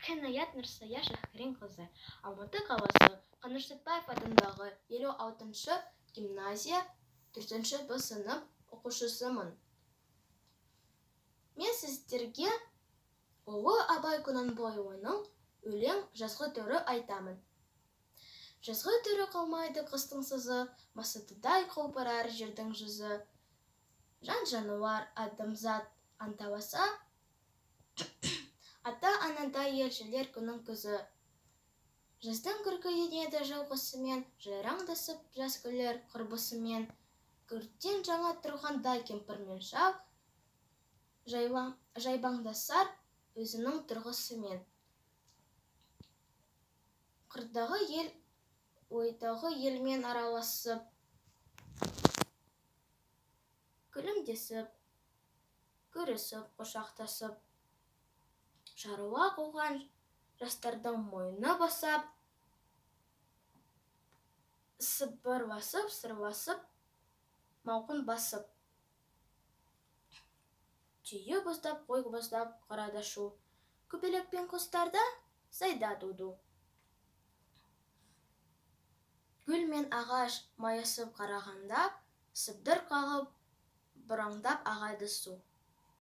Хинаят Нұрсая Шәһкәрин кызы, Алматы қаласы Қаныш Сәтпаев атындағы 56-шы гимназия 4-ші Б сынып оқушысымын. Мен сіздерге Ұлы Абай Құнанбайұлының өлең жазғы түрі айтамын. Жазғы түрі қалмайды қыстың сызы, масатыдай құлпырар жердің жүзі. Жан-жануар адамзат анталаса, ата-анадай елшілер күнің күзі. Жаздың күркі енеді жылғысымен, жайраңдасып жас гүлдер құрбысымен. Күрттен жаңа тұрғандай кемпірмен шал, жайбаңдасар өзінің тұрғысымен. Қырдағы ел, ойдағы елмен араласып, күлімдесіп, көрісіп, құшақтасып, шаруа қуған жастардың мойны басап, сыбырласып, сырласып, мауқын басып. Түйе боздап, қой боздап, қарада шу, көбелек пен құстарда сайда туду. Гүл мен ағаш майысып қарағанда, сыбдыр қағып, бұраңдап ағады су.